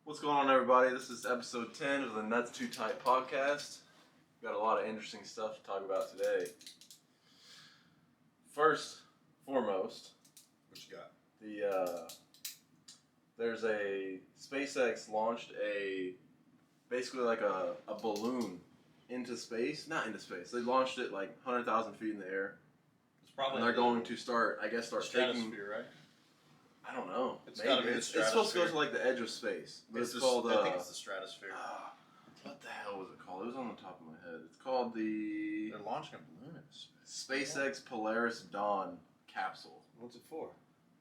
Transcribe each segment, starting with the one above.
What's going on, everybody? This is episode 10 of the Nuts Too Tight podcast. Got a lot of interesting stuff to talk about today. First, foremost, what you got? There's a SpaceX launched basically like a balloon into space. Not into space. They launched it like 100,000 feet in the air. It's probably. And they're going to start taking. Stratosphere, right? I don't know. It's got to be the stratosphere. It's supposed to go to like the edge of space. But it's called. I think it's the stratosphere. What the hell was it called? It was on the top of my head. It's called the. They're launching a balloon into space. SpaceX Polaris Dawn capsule. What's it for?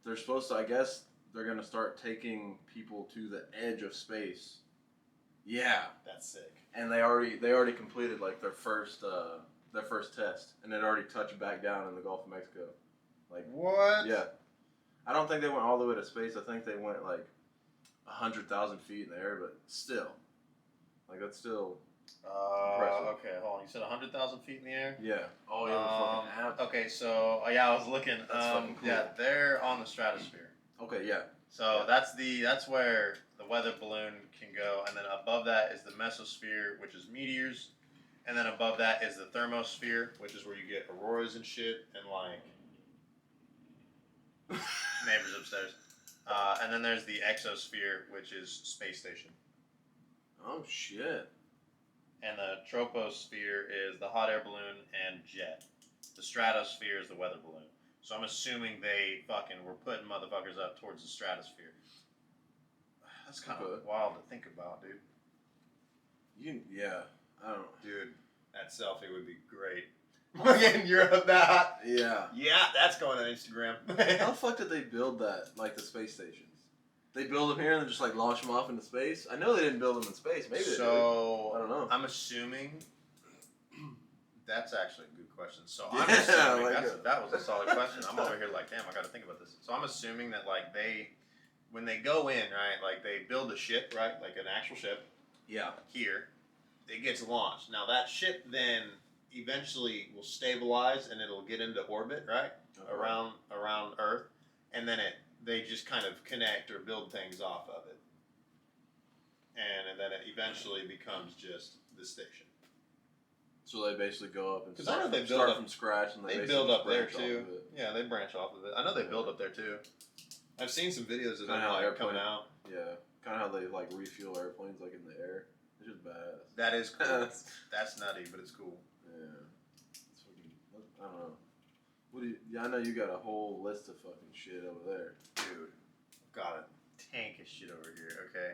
They're supposed to. I guess they're gonna start taking people to the edge of space. Yeah. That's sick. And they already completed like their first test, and it already touched back down in the Gulf of Mexico. Like what? Yeah. I don't think they went all the way to space. I think they went like 100,000 feet in the air, but still, like that's still impressive. Okay, hold on. You said 100,000 feet in the air? Yeah. Oh yeah. The fucking app. Okay, so yeah, I was looking. That's fucking cool. Yeah, they're on the stratosphere. Okay. Yeah. So that's where the weather balloon can go, and then above that is the mesosphere, which is meteors, and then above that is the thermosphere, which is where you get auroras and shit, and like neighbors upstairs. And then there's the exosphere, which is space station. Oh shit. And the troposphere is the hot air balloon and jet. The stratosphere is the weather balloon. So I'm assuming they fucking were putting motherfuckers up towards the stratosphere. That's kind of wild to think about, dude. Yeah. I don't know. Dude, that selfie would be great. Again, you're up that. Yeah. Yeah, that's going on Instagram. How the fuck did they build that? Like the space stations? They build them here and then just like launch them off into space? I know they didn't build them in space. Maybe they did. I don't know. I'm assuming. That's actually a good question. So I'm assuming that was a solid question. I'm over here like, damn, I got to think about this. So I'm assuming that like when they go in, right, like they build a ship, right, like an actual ship. Yeah. Here, it gets launched. Now that ship then eventually will stabilize and it'll get into orbit, right, around Earth, and then they just kind of connect or build things off of it, and then it eventually becomes just the station. So they basically go up and start from scratch, and they build up there too. Yeah, they branch off of it. I know they build up there too. I've seen some videos of them like coming out. Yeah, kind of how they like refuel airplanes like in the air. It's just badass. That is cool. That's nutty, but it's cool. Yeah, it's fucking, I don't know. I know you got a whole list of fucking shit over there, dude. Got a tank of shit over here. Okay.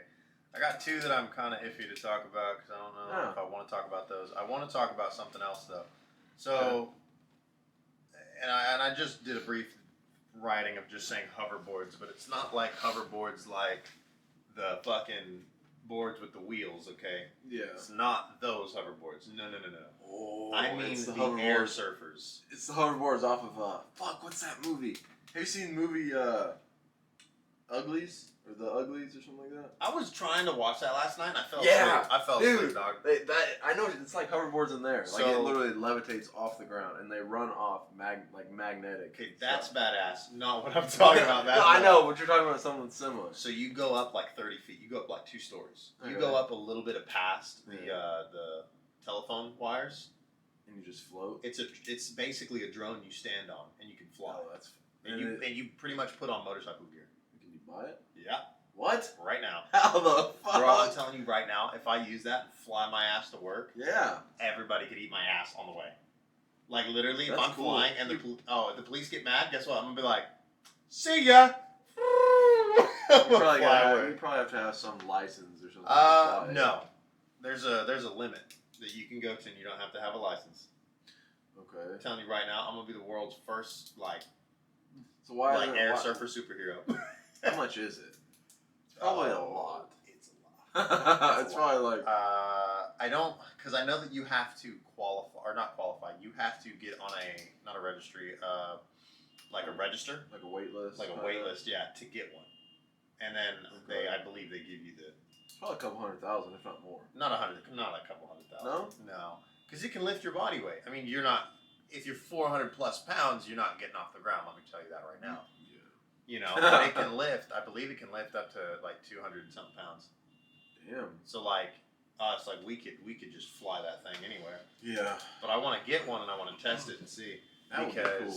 I got two that I'm kind of iffy to talk about because I don't know if I want to talk about those. I want to talk about something else though. So, and I just did a brief writing of just saying hoverboards, but it's not like hoverboards like the fucking boards with the wheels, okay? Yeah. It's not those hoverboards. No. Oh, I mean the air surfers. It's the hoverboards off of what's that movie? Have you seen the movie Uglies? Or The Uglies or something like that? I was trying to watch that last night and I fell asleep. I fell asleep, dog. I know, it's like hoverboards in there. Like it literally levitates off the ground and they run off magnetic. Okay, that's badass. Not what I'm talking about. No, I know, but you're talking about something similar. So you go up like 30 feet. You go up like 2 stories. You go up a little bit past the telephone wires. And you just float? It's basically a drone you stand on and you can fly. Oh, that's and you pretty much put on motorcycle gear. Can you buy it? Yeah. What? Right now. How the fuck? Bro, I'm telling you right now, if I use that and fly my ass to work, yeah, everybody could eat my ass on the way. Like literally, that's if I'm cool. flying and the police get mad, guess what? I'm gonna be like, see ya. You probably have to have some license or something. No. There's a limit that you can go to and you don't have to have a license. Okay. I'm telling you right now, I'm gonna be the world's first air surfer superhero. How much is it? It's probably a lot. It's a lot. It's probably like I don't, because I know that you have to qualify or not qualify. You have to get on not a registry, like a register, like a wait list, yeah, to get one. And then I believe they give you it's probably a couple 100,000, if not more. Not a couple 100,000. No, because it can lift your body weight. I mean, if you're 400 plus pounds, you're not getting off the ground. Let me tell you that right now. You know, but it can lift. I believe it can lift up to like 200 and something pounds. Damn. So like us, like we could just fly that thing anywhere. Yeah. But I want to get one and I want to test it and see. That would be cool.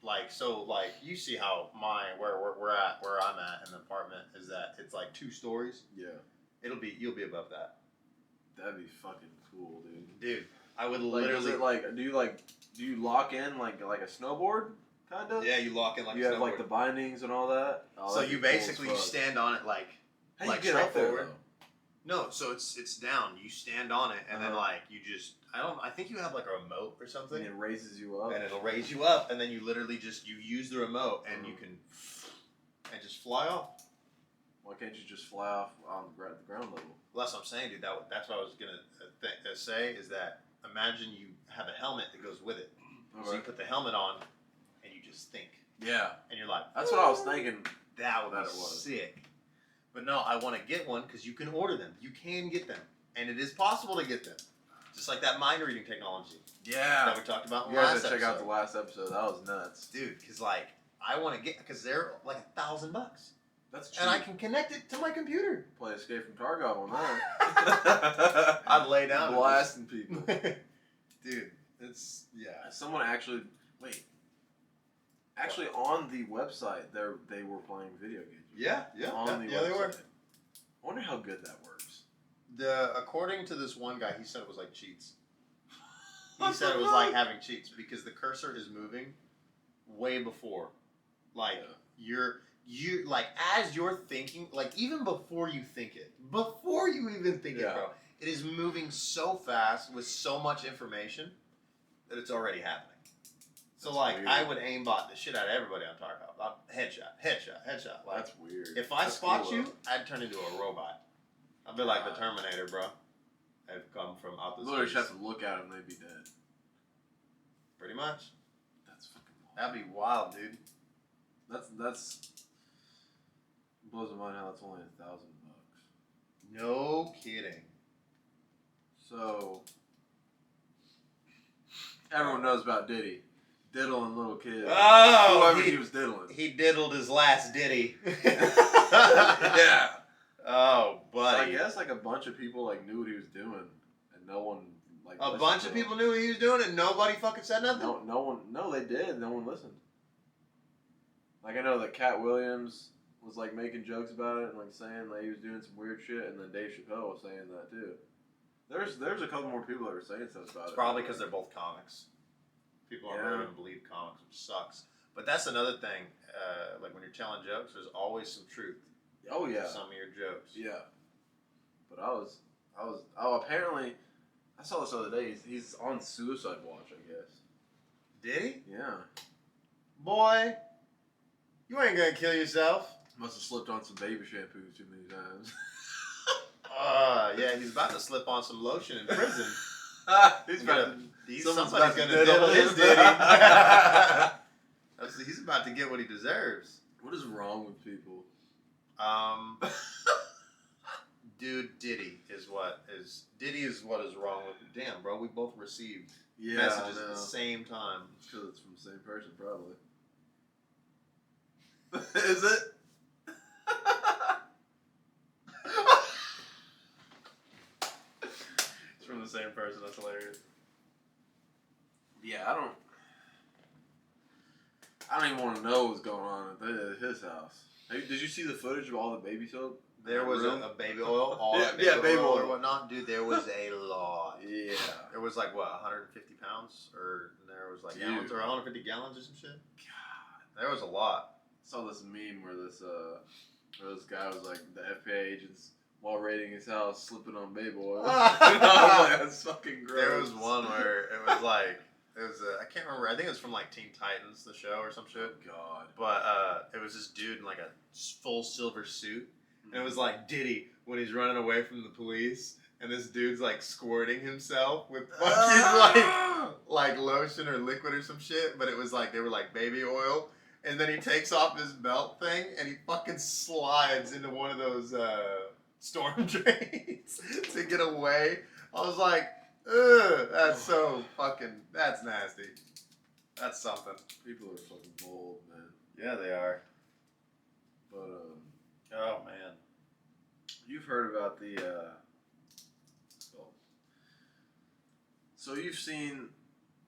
Like you see how where I'm at in the apartment is that it's like 2 stories. Yeah. You'll be above that. That'd be fucking cool, dude. Dude, I would Like, literally do you lock in like a snowboard kind of? Yeah, you lock in like you a have snowboard. like the bindings and all that. Oh, so you basically stand on it like how like you get up there forward. though? No, so it's down. You stand on it and then like you just I think you have like a remote or something. And it raises you up. And it'll raise you up and then you literally you use the remote and you can and just fly off. Why can't you just fly off on the ground level? Well, that's what I'm saying, dude. That's what I was gonna say is that imagine you have a helmet that goes with it. Okay. So you put the helmet on and you just think. Yeah. And you're like, that's what I was thinking. That would be sick. But no, I want to get one because you can order them. You can get them, and it is possible to get them. Just like that mind reading technology. Yeah. That we talked about in the last episode. You guys check out the last episode. That was nuts, dude. Because like I want to get because they're like $1,000. That's cheap. And I can connect it to my computer. Play Escape from Tarkov on that. I'd lay down blasting people. Dude, it's Someone actually on the website they were playing video games. Yeah. On the website. They were. I wonder how good that works. According to this one guy, he said it was like cheats. He said it was like having cheats because the cursor is moving way before, like you like as you're thinking, like even before you think it, before you even think it, bro, it is moving so fast with so much information that it's already happening. So that's like weird. I would aimbot the shit out of everybody on Tarkov. Headshot. Like, that's weird. If I spot you, I'd turn into a robot. I'd be like the Terminator, bro. I've come from out the space. Literally just have to look at them, they'd be dead. Pretty much. That's fucking wild. That'd be wild, dude. That's blows my mind how that's only $1,000. No kidding. So everyone knows about Diddy. Diddling little kids. Oh, whoever he was diddling. He diddled his last ditty. Yeah. Oh, buddy. So I guess like a bunch of people like knew what he was doing, and no one like. A bunch of people knew what he was doing, and nobody fucking said nothing. No, they did. No one listened. Like I know that Cat Williams was like making jokes about it and like saying that he was doing some weird shit, and then Dave Chappelle was saying that too. There's a couple more people that were saying stuff about it. Probably because they're both comics. People aren't really going to believe comics, which sucks. But that's another thing. Like when you're telling jokes, there's always some truth. Oh yeah. Some of your jokes. Yeah. But apparently, I saw this other day. He's on suicide watch, I guess. Did he? Yeah. Boy, you ain't gonna kill yourself. Must have slipped on some baby shampoo too many times. Yeah, he's about to slip on some lotion in prison. Somebody's gonna diddle his ditty. He's about to get what he deserves. What is wrong with people? Dude, Diddy is what is wrong with you. Damn, bro, we both received messages at the same time. Because it's from the same person, probably. Is it? It's from the same person. That's hilarious. Yeah, I don't even want to know what's going on at his house. Did you see the footage of all the baby soap? There was a baby oil, baby oil or whatnot, dude. There was a lot. Yeah. There was like what, 150 pounds, or there was like gallons, or 150 gallons or some shit. God, there was a lot. I saw this meme where this guy was like the FBI agents while raiding his house slipping on baby oil. I was like, that's fucking gross. There was one where it was like. I can't remember. I think it was from like Teen Titans, the show or some shit. Oh, God. But it was this dude in like a full silver suit, and it was like Diddy when he's running away from the police, and this dude's like squirting himself with fucking like lotion or liquid or some shit. But it was like they were like baby oil, and then he takes off his belt thing and he fucking slides into one of those storm drains to get away. I was like. Ugh, that's nasty. That's something. People are fucking bold, man. Yeah, they are. But, oh, man. You've heard about the. So you've seen,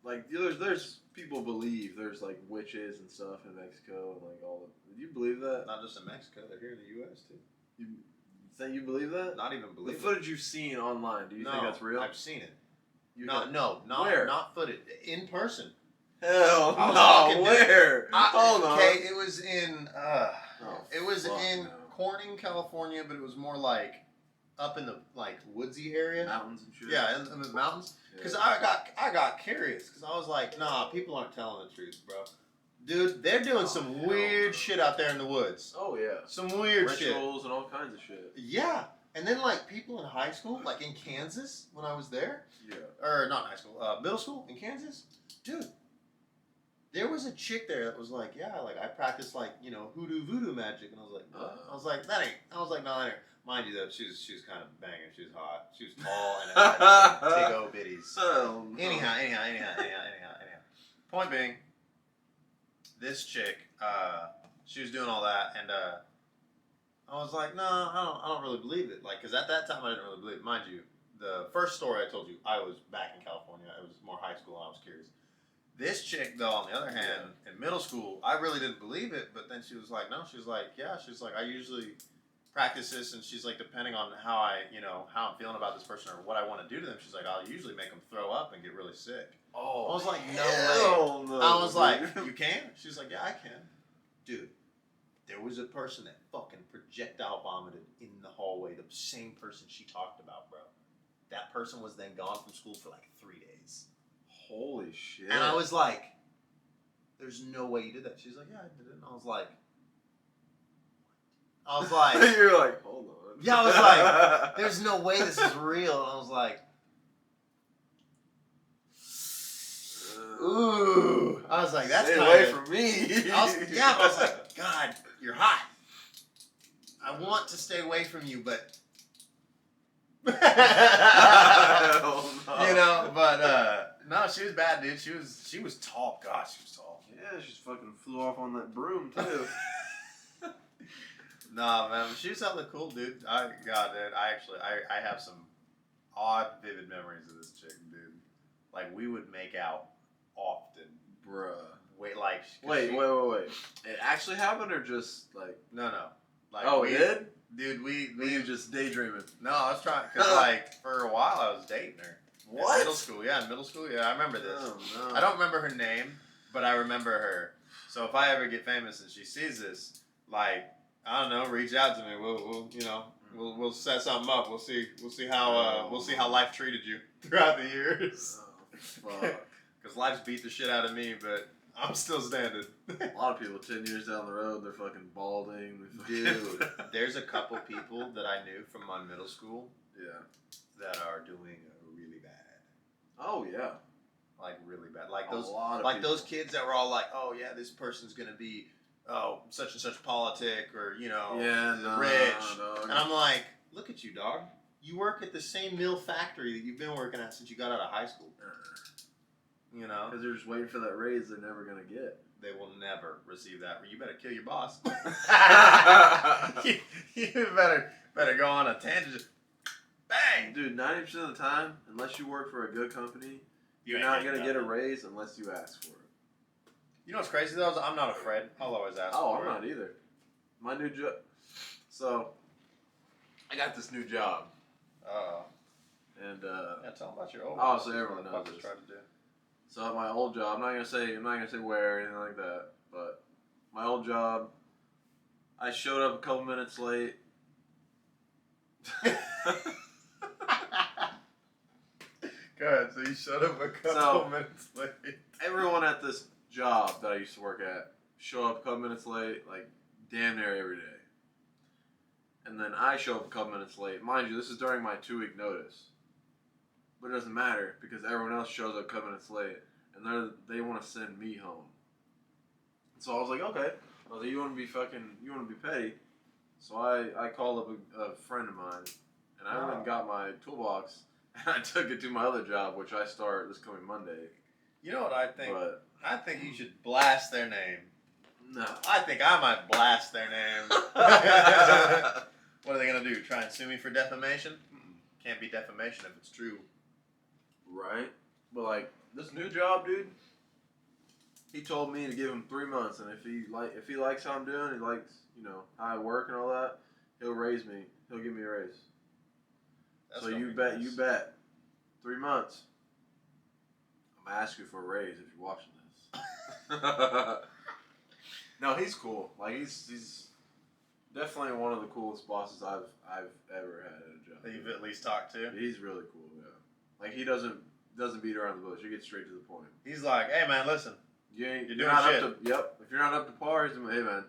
like, there's people believe there's like witches and stuff in Mexico and like all. Do you believe that? Not just in Mexico, they're here in the U.S. too. You say you believe that? Not even believe the footage you've seen online. Do you think that's real? I've seen it. Not Where? Not footage. In person. Hell no! Where? Hold on. Okay, it was in. Corning, California, but it was more like up in the like woodsy area. Mountains and shit. Yeah, in the mountains. Because I got curious because I was like, nah, people aren't telling the truth, bro. Dude, they're doing some weird shit out there in the woods. Oh yeah. Some weird shit. Rituals and all kinds of shit. Yeah. And then like people in high school, like in Kansas when I was there. Yeah. Or not high school, middle school in Kansas. Dude. There was a chick there that was like, yeah, like I practice like, hoodoo voodoo magic, and I was like, what? I was like, that ain't. I was like, no, that ain't. Mind you though, she was kind of banging. She was hot. She was tall and had big old bitties. Oh, no. Anyhow. Point being, this chick, she was doing all that, and I was like, no, I don't really believe it. Like, cause at that time I didn't really believe it. Mind you, the first story I told you, I was back in California. It was more high school, and I was curious. This chick, though, on the other hand, in middle school, I really didn't believe it, but then she was like, no, she was like, yeah, she's like, I usually practice this, and she's like, depending on how how I'm feeling about this person or what I want to do to them, she's like, I'll usually make them throw up and get really sick. Oh, I was like, no way. No, I was like, you can? She's like, yeah, I can. Dude, there was a person that fucking projectile vomited in the hallway, the same person she talked about, bro. That person was then gone from school for like 3 days. Holy shit. And I was like, there's no way you did that. She's like, yeah, I did it. And I was like, you're like, hold on. Yeah, I was like, there's no way this is real. And I was like, ooh. I was like, that's stay kind away from me. I was like, God, you're hot. I want to stay away from you, but but no, she was bad, dude. She was tall. God, she was tall. Yeah, she fucking flew off on that broom too. Nah, man, she was hella cool, dude. dude, I have some odd, vivid memories of this chick, dude. Like we would make out often, bruh. Wait. It actually happened, or just like no. Like, it did? Dude, we were just daydreaming? No, I was trying, because like, for a while I was dating her. What? In middle school, I remember this. Oh, no. I don't remember her name, but I remember her. So if I ever get famous and she sees this, like, I don't know, reach out to me. We'll set something up. We'll see how life treated you throughout the years. Oh, fuck. Because life's beat the shit out of me, but I'm still standing. A lot of people 10 years down the road, they're fucking balding. Dude, there's a couple people that I knew from my middle school. Yeah. That are doing really bad. Oh yeah. Like really bad. Like those kids that were all like, oh yeah, this person's gonna be such and such politic or rich. No. And I'm like, look at you, dog. You work at the same mill factory that you've been working at since you got out of high school. Because they're just waiting for that raise they're never going to get. They will never receive that. You better kill your boss. you better go on a tangent. Bang! Dude, 90% of the time, unless you work for a good company, you're not going to get a raise unless you ask for it. You know what's crazy though? I'm not afraid. I'll always ask for it. I'm not either. My new job. So, I got this new job. And, yeah, tell them about your old so everyone knows this. Try to do. So at my old job, I'm not gonna say where or anything like that, but my old job, I showed up a couple minutes late. Go ahead. So you showed up a couple minutes late. Everyone at this job that I used to work at show up a couple minutes late, like damn near every day. And then I show up a couple minutes late. Mind you, this is during my 2-week notice. But it doesn't matter because everyone else shows up a couple minutes late, and they want to send me home. So I was like, okay. I was like, you want to be petty? So I called up a friend of mine, and I went and got my toolbox, and I took it to my other job, which I start this coming Monday. You know what I think? I think you should blast their name. No. I think I might blast their name. What are they gonna do? Try and sue me for defamation? Can't be defamation if it's true. Right? But like this new job, dude. He told me to give him 3 months, and if he likes how I'm doing, he likes how I work and all that, he'll raise me. He'll give me a raise. That's so gonna you be bet, nice. you bet. 3 months. I'm gonna ask you for a raise if you're watching this. No, he's cool. Like he's definitely one of the coolest bosses I've ever had at a job. That you've at least talked to. He's really cool. Yeah. Like he doesn't beat around the bush. He gets straight to the point. He's like, hey man, listen. You're doing not shit. up to. Yep. If you're not up to par, he's like, hey man,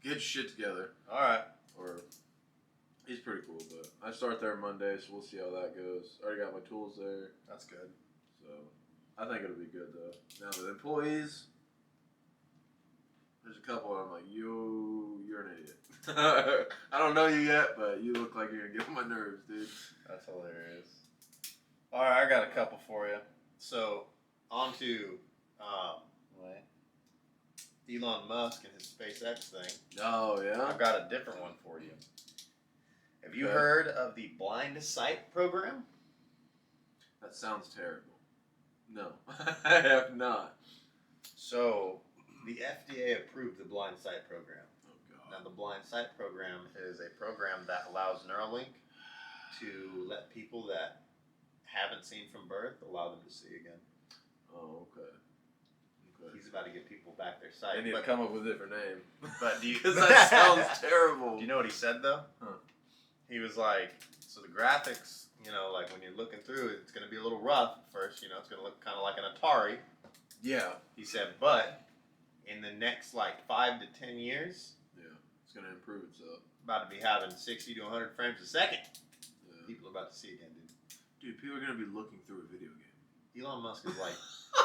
get your shit together. All right. Or he's pretty cool. But I start there Monday, so we'll see how that goes. Already got my tools there. That's good. So I think it'll be good though. Now the employees, there's a couple I'm like, you're an idiot. I don't know you yet, but you look like you're gonna get on my nerves, dude. That's hilarious. All right, I got a couple for you. So on to Elon Musk and his SpaceX thing. Oh yeah. I've got a different one for you. Have you Okay. heard of the blind sight program? That sounds terrible. No, I have not. So the FDA approved the blind sight program. Oh Now, god. the blind sight program is a program that allows Neuralink to let people that haven't seen from birth allow them to see again. Oh okay. He's about to get people back their sight. They need to But, come up with a different name. but do you? Because that sounds terrible. Do you know what he said though? Huh. He was like, so the graphics, like when you're looking through it, it's going to be a little rough at first. It's going to look kind of like an Atari. Yeah. He said, but in the next 5 to 10 years, Yeah. It's gonna improve itself. about to be having 60 to 100 frames a second. Yeah. People are about to see again, dude. Dude, people are gonna be looking through a video game. Elon Musk is like,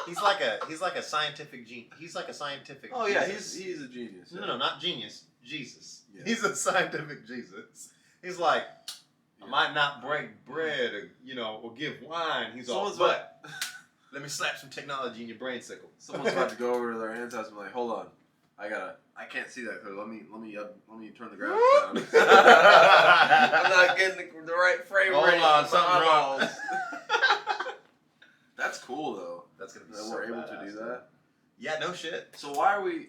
he's like a scientific genius. He's like a scientific. Oh yeah, Jesus. he's a genius. No, not genius. Jesus. Yeah. He's a scientific Jesus. He's like, I might not break bread or give wine. He's all, but let me slap some technology in your brain sickle. Someone's about to go over to their aunt's house and be like, hold on, I can't see that clearly. Let me turn the graphics down. I'm not getting the right frame Hold rate. on, something's wrong. That's cool though. That's gonna be That so we're able to badass, do dude. that. Yeah, no shit. So why are we?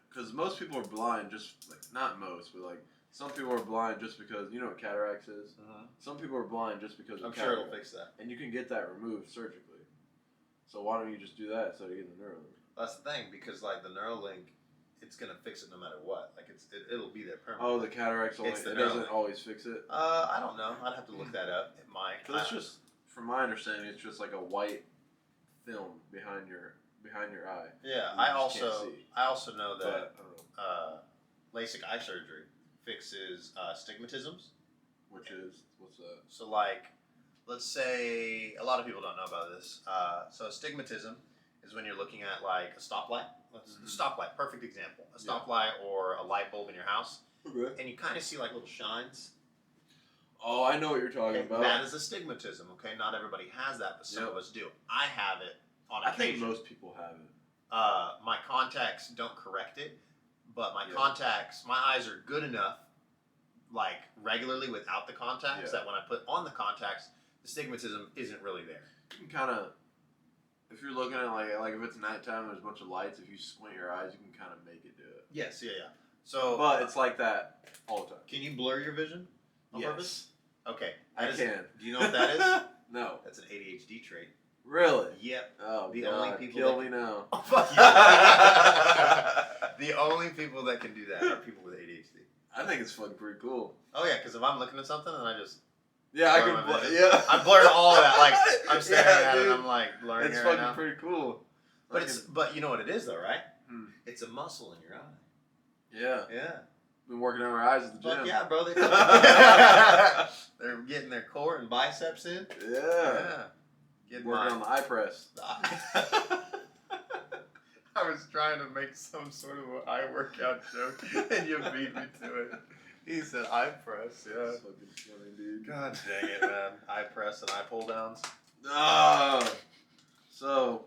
Because most people are blind. Just not most, but some people are blind just because you know what cataracts is. Some people are blind just because of I'm sure cataract. it'll fix that. And you can get that removed surgically. So why don't you just do that instead of getting the Neuralink? That's the thing, because the Neuralink, it's gonna fix it no matter what. It'll be there permanently. Oh, the cataracts only. It's the It doesn't Neuralink. always fix it. I don't know. I'd have to look that up. It might. But it's just, from my understanding, it's just like a white film behind your eye. Yeah, You I just can't also see. know that But I don't know. LASIK eye surgery fixes stigmatisms. What's that? So, let's say a lot of people don't know about this. So, astigmatism is when you're looking at a stoplight. Stoplight, perfect example. A stoplight or a light bulb in your house, Okay. and you kind of see little shines. Oh, I know what you're talking Okay, about. that is astigmatism. Okay, not everybody has that, but some of us do. I have it on I think occasion. most people have it. My contacts don't correct it, but my eyes are good enough, regularly without the contacts, that when I put on the contacts, the stigmatism isn't really there. You can kind of, if you're looking at if it's nighttime and there's a bunch of lights, if you squint your eyes, you can kind of make it do it. Yes, yeah. So, But it's like that all the time. can you blur your vision on Yes. purpose? Okay, I that is- can. Do you know what that is? No. That's an ADHD trait. Really? Yep. Oh, The God. only people Kill that me now. Oh, fuck you. The only people that can do that are people with ADHD. I think it's fucking pretty cool. Oh yeah, because if I'm looking at something and I just Yeah, I Blur can. my vision. Yeah. I blurred all of that. I'm staring at it dude. and I'm blurring It's it right fucking now. pretty cool. But you know what it is though, right? Hmm. It's a muscle in your eye. Yeah. Yeah. Been working on our eyes at the Fuck gym. yeah, bro. They're getting their core and biceps in. Yeah. Getting Working on the eye press. I was trying to make some sort of an eye workout joke, and you beat me to it. He said eye press, yeah. That's fucking funny, dude. God dang it, man. Eye press and eye pull downs. So,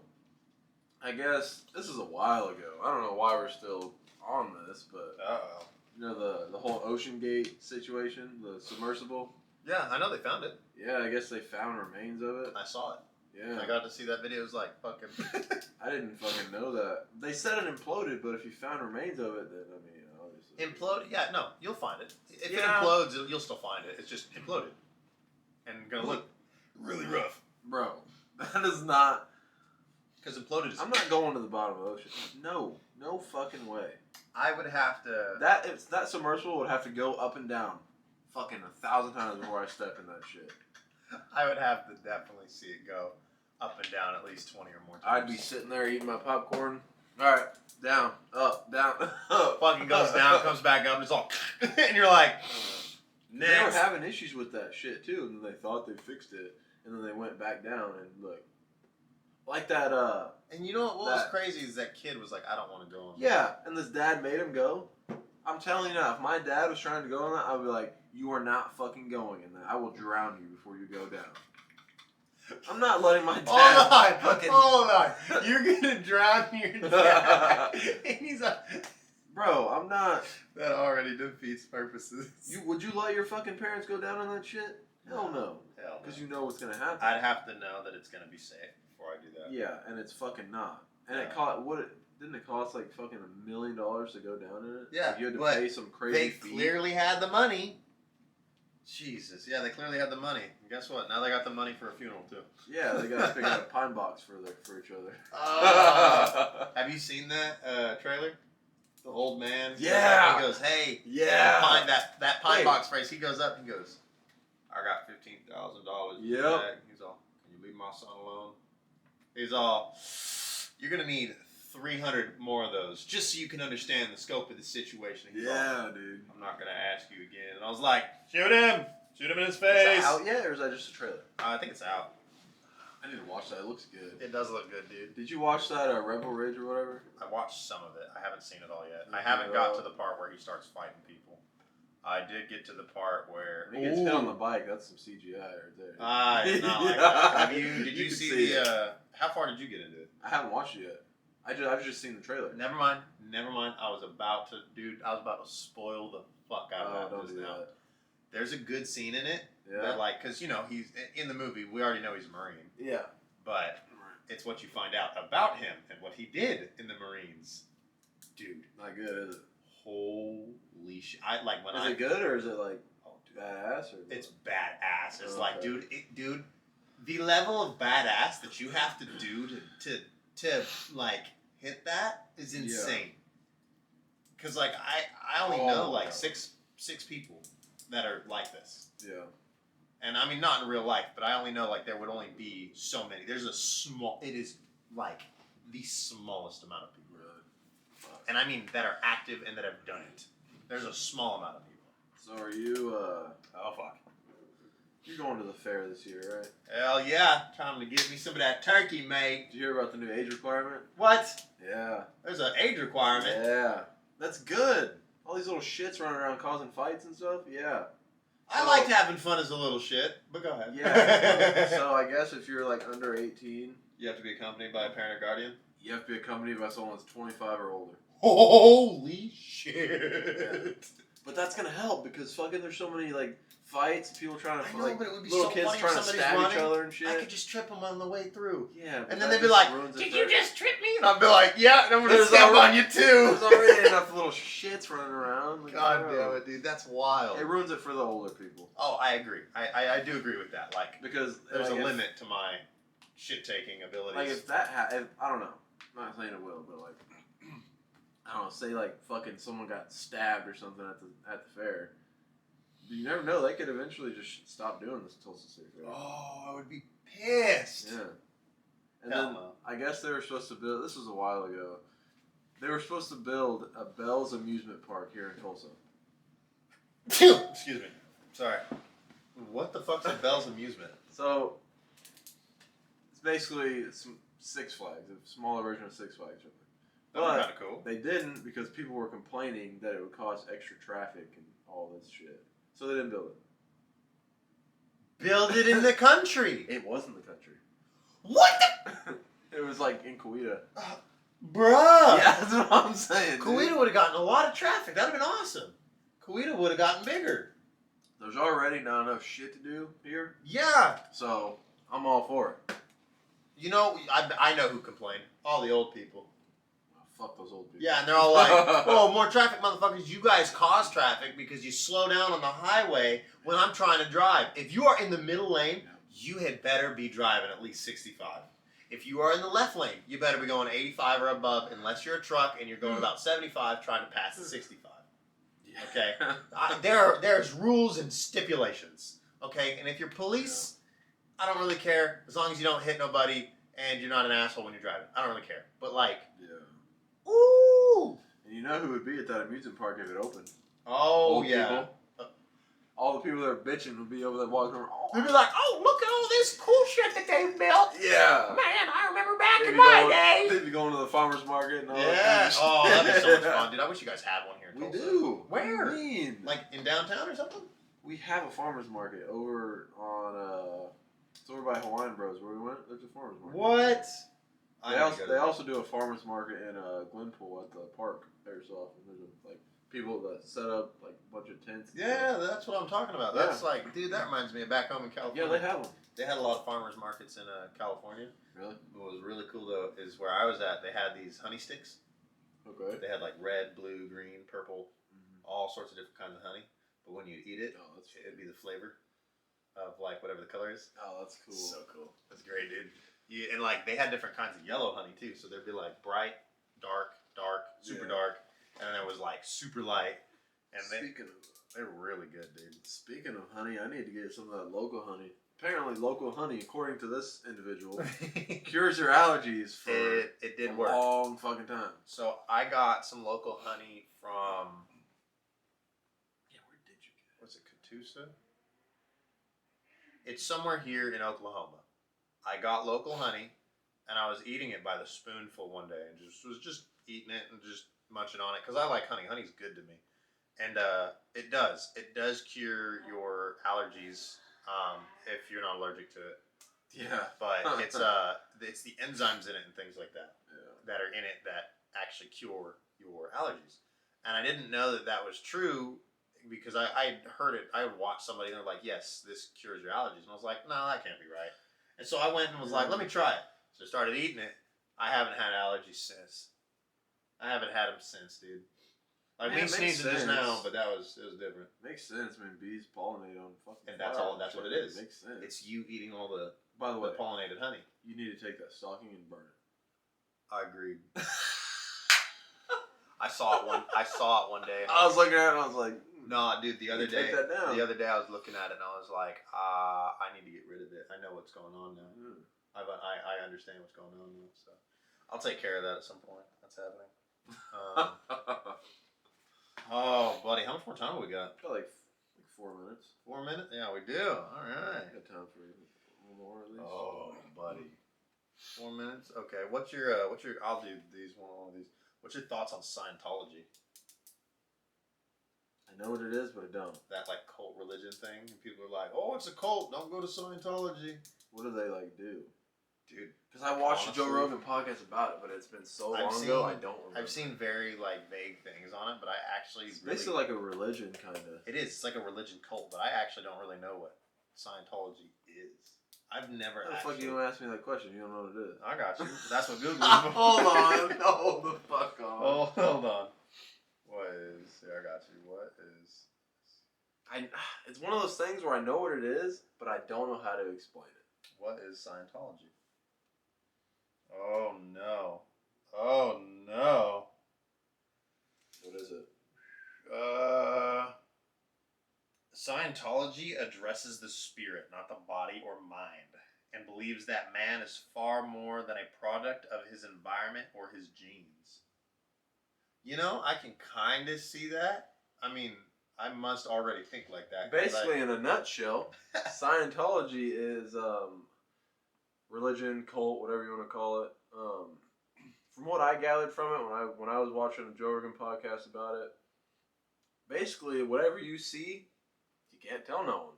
I guess this is a while ago. I don't know why we're still on this, but Uh-oh. You know the whole Ocean Gate situation, the submersible. Yeah, I know they found it. Yeah, I guess they found remains of it. I saw it. Yeah. I got to see that video. It was like fucking. I didn't fucking know that. They said it imploded, but if you found remains of it, then I mean, obviously. Implode? Yeah, no, you'll find it. If it Yeah. implodes, you'll still find it. It's just imploded. And gonna look really rough. Bro, that is not. Because imploded is. I'm not going to the bottom of the ocean. No fucking way. I would have to. That submersible would have to go up and down, fucking 1,000 times before I step in that shit. I would have to definitely see it go up and down at least 20 or more times. I'd be sitting there eating my popcorn. All right, down, up, down, up. Fucking goes down, comes back up, and it's all. And you're like, next. They were having issues with that shit too, and then they thought they fixed it, and then they went back down and look. Like that, And you know what was crazy is that kid was like, I don't want to go on. Yeah, and this dad made him go. I'm telling you now, if my dad was trying to go on that, I'd be like, you are not fucking going in that. I will drown you before you go down. I'm not letting my dad Hold on. You're gonna drown your dad. And he's like, bro, I'm not. That already defeats purposes. Would you let your fucking parents go down on that shit? Hell no. Hell no. Because you know what's gonna happen. I'd have to know that it's gonna be safe before I do that. Yeah, and it's fucking not. And Yeah. it cost didn't it cost like fucking $1 million to go down in it? Yeah, Like you had to but pay some crazy They fee. clearly had the money. Jesus, yeah, they clearly had the money. And guess what? Now they got the money for a funeral too. Yeah, they got to pick out a pine box for each other. Have you seen that trailer? The old man. Yeah. He goes, hey. Yeah. That pine box phrase. He goes up. He goes, I got $15,000. Yep. He's all, can you leave my son alone? He's all, you're gonna need 300 more of those just so you can understand the scope of the situation. He's all, Dude. I'm not gonna ask you again. And I was like, shoot him in his Is face. that out yet, or is that just a trailer? I think it's out. I need to watch that. It looks good. It does look good, dude. Did you watch that Rebel Ridge or whatever? I watched some of it. I haven't seen it all yet. I Yeah. haven't got to the part where he starts fighting people. I did get to the part where When he gets hit on the bike, that's some CGI right there. it's not like that. Did you can see it. the? How far did you get into it? I haven't watched it yet. I've just seen the trailer. Never mind. I was about to spoil the fuck out of that. Don't do that. There's a good scene in it. Yeah. That because he's in the movie. We already know he's a Marine. Yeah. But it's what you find out about him and what he did in the Marines. Dude. Not good, is it? Holy shit. Is it good or is it like badass? Or it's badass. It's Okay. like, dude, the level of badass that you have to do to like hit that is insane. Cause like I only know like six people that are like this. Yeah. And I mean not in real life, but I only know like there would only be so many. It is like the smallest amount of people. Really? And I mean that are active and that have done it. There's a small amount of people. So are you Oh fuck. you're going to the fair this year, right? Hell yeah. Time to get me some of that turkey, mate. Did you hear about the new age requirement? What? Yeah. There's an age requirement. Yeah. That's good. All these little shits running around causing fights and stuff. Yeah. I liked having fun as a little shit, but go ahead. Yeah. So I guess if you're like under 18, you have to be accompanied by a parent or guardian? you have to be accompanied by someone that's 25 or older. Holy shit. Yeah. But that's gonna help because fucking there's so many like fights, people trying to I know, but it would be little so kids funny if trying to somebody's stab running. each other and shit. I could just trip them on the way through. Yeah. And then they'd be like, did you just trip me? And I'd be like, yeah, and I'm going to There's step already- on you too. There's already enough little shits running around. Like, God bro. damn it, dude. That's wild. It ruins it for the older people. Oh, I agree. I do agree with that. Like, Because there's like, a limit to my shit-taking abilities. Like if that I don't know. I'm not saying it will, but like I don't know, say like fucking someone got stabbed or something at the fair. You never know, they could eventually just stop doing this Tulsa City Fair. Oh, I would be pissed. Yeah. And Hell then no. I guess they were supposed to build this was a while ago. They were supposed to build a Bell's amusement park here in Tulsa. Excuse me. Sorry. What the fuck's a Bell's Amusement? So it's basically some Six Flags, a smaller version of Six Flags. That's But kind of cool. they didn't because people were complaining that it would cause extra traffic and all this shit. So they didn't build it. Build it in the country. It was in the country. What the? It was like in Coweta. Bruh. Yeah, that's what I'm saying. Coweta would have gotten a lot of traffic. That would have been awesome. Kuwaita would have gotten bigger. There's already not enough shit to do here. Yeah. So, I'm all for it. You know, I know who complained. All the old people. Oh, fuck those old people. Yeah, and they're all like, oh, more traffic, motherfuckers. You guys cause traffic because you slow down on the highway when I'm trying to drive. If you are in the middle lane, you had better be driving at least 65. If you are in the left lane, you better be going 85 or above unless you're a truck and you're going about 75 trying to pass the 65. Okay? There's rules and stipulations. Okay? And if you're police, I don't really care as long as you don't hit nobody and you're not an asshole when you're driving. I don't really care. But like, ooh! And you know who would be at that amusement park if it opened? Oh, Old yeah. people. All the people that are bitching would be over there walking around. They'd be like, oh, look at all this cool shit that they've built. Yeah. Man, I remember back in my day. They'd be going to the farmer's market and all that. Yeah. Oh, that'd be so much fun, dude. I wish you guys had one here in We Tulsa. do. Where? What do you mean? Like in downtown or something? We have a farmer's market over on, it's over by Hawaiian Bros where we went. There's a farmer's market. What? They also do a farmer's market in Glenpool at the park every so often. There's like people that set up like a bunch of tents. Yeah, that's what I'm talking about. Yeah. That's like, dude, that reminds me of back home in California. Yeah, they have them. They had a lot of farmers markets in California. Really? What was really cool though is where I was at. They had these honey sticks. Okay. They had like red, blue, green, purple, all sorts of different kinds of honey. But when you eat it, it'd be the flavor of like whatever the color is. Oh, that's cool. So cool. That's great, dude. And like they had different kinds of yellow honey too. So there'd be like bright, dark, super dark, and then there was like super light. And they were really good, dude. Speaking of honey, I need to get some of that local honey. Apparently, local honey, according to this individual, cures your allergies for it did work. long fucking time. So I got some local honey from. Yeah, where did you get it? Was it Catoosa? It's somewhere here in Oklahoma. I got local honey, and I was eating it by the spoonful one day, and was just eating it and just munching on it because I like honey. Honey's good to me, and it does cure your allergies if you're not allergic to it. Yeah, but it's the enzymes in it and things like that that are in it that actually cure your allergies. And I didn't know that was true because I heard it. I watched somebody and they're like, "Yes, this cures your allergies," and I was like, "No, that can't be right." And so I went and was like, "Let me try it." So I started eating it. I haven't had allergies since. I haven't had them since, dude. Like we sneezed just now, but it was different. Makes sense. I mean, bees pollinate on fucking. And that's all. That's what it is. Makes sense. It's you eating all the. By the way, pollinated honey. You need to take that stocking and burn it. I agreed. I saw it one day. I was looking at it and I was like, "No, dude." The other day, take that down. The other day, I was looking at it and I was like, "I need to get rid of it. I know what's going on now. I understand what's going on now. So I'll take care of that at some point. That's happening." Oh, buddy, how much more time have we got? Got like 4 minutes. 4 minutes? Yeah, we do. All right. Got time for one more at least. Oh, buddy. 4 minutes. Okay. What's your? I'll do these one of these. What's your thoughts on Scientology? I know what it is, but I don't. That like cult religion thing. And people are like, "Oh, it's a cult. Don't go to Scientology." What do they like do? Dude, because I watched a Joe Rogan podcast about it, but it's been so long ago, I don't remember. I've seen very like vague things on it, but I actually it's basically like a religion, kind of. It is. It's like a religion cult, but I actually don't really know what Scientology is. I've never. How the fuck you gonna ask me that question? You don't know what it is. I got you. That's what Google. Hold on. Hold the fuck on. Oh, hold on. What is? Yeah, I got you. What is? It's one of those things where I know what it is, but I don't know how to explain it. What is Scientology? Oh no. Oh no. What is it? Scientology addresses the spirit, not the body or mind, and believes that man is far more than a product of his environment or his genes. You know, I can kind of see that. I mean, I must already think like that. Basically, in a nutshell, Scientology is religion, cult, whatever you want to call it. From what I gathered from it when I was watching a Joe Rogan podcast about it, basically whatever you see, you can't tell no one.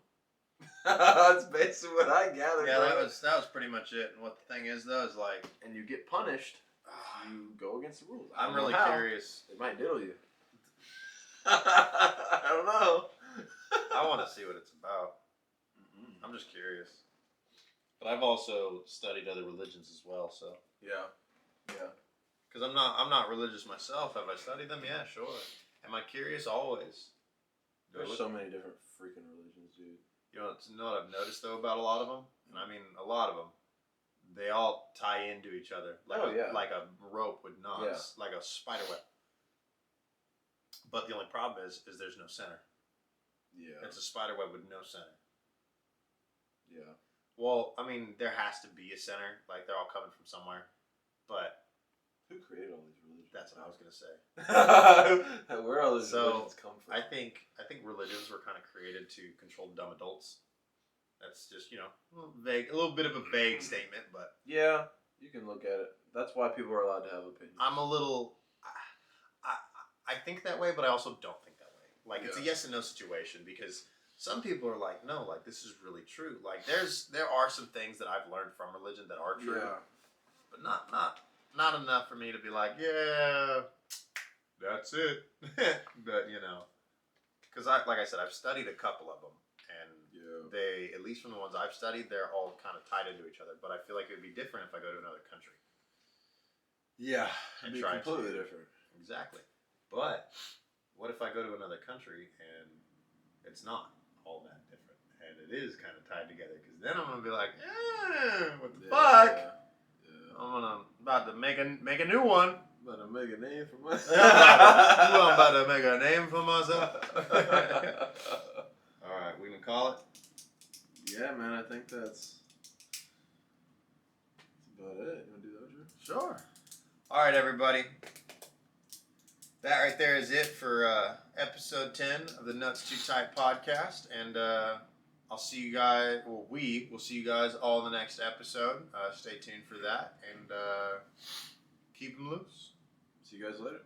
That's basically what I gathered. Yeah, that was pretty much it. And what the thing is though is like, and you get punished if you go against the rules. I'm really curious. They might diddle you. I don't know. I want to see what it's about. I'm just curious. But I've also studied other religions as well, so. Yeah. Because I'm not religious myself. Have I studied them? Yeah, sure. Am I curious? Always. There's so many different freaking religions, dude. You know what I've noticed though about a lot of them, and I mean a lot of them, they all tie into each other like like a rope with knots, like a spider web. But the only problem is there's no center. Yeah. It's a spider web with no center. Yeah. Well, I mean, there has to be a center. Like they're all coming from somewhere, but who created all these religions? That's what I was gonna say. Where all these religions come from? I think religions were kind of created to control dumb adults. That's just a little bit of a vague statement, but yeah, you can look at it. That's why people are allowed to have opinions. I think that way, but I also don't think that way. Like it's a yes and no situation because some people are like, no, like this is really true. Like there are some things that I've learned from religion that are true, but not enough for me to be like, yeah, that's it. But because like I said, I've studied a couple of them, and they, at least from the ones I've studied, they're all kind of tied into each other. But I feel like it would be different if I go to another country. Yeah, it'd be completely different. Exactly. But what if I go to another country and it's not all that different, and it is kind of tied together? Because then I'm gonna be like, what the fuck? I'm about to make a new one. About to make a name for myself. I'm about to make a name for myself. All right, we can call it. Yeah, man. I think that's about it. You want to do that, Drew? Sure. All right, everybody. That right there is it for episode 10 of the Nuts Too Tight podcast, and I'll see you guys. Well, we will see you guys all in the next episode. Stay tuned for that, and keep them loose. See you guys later.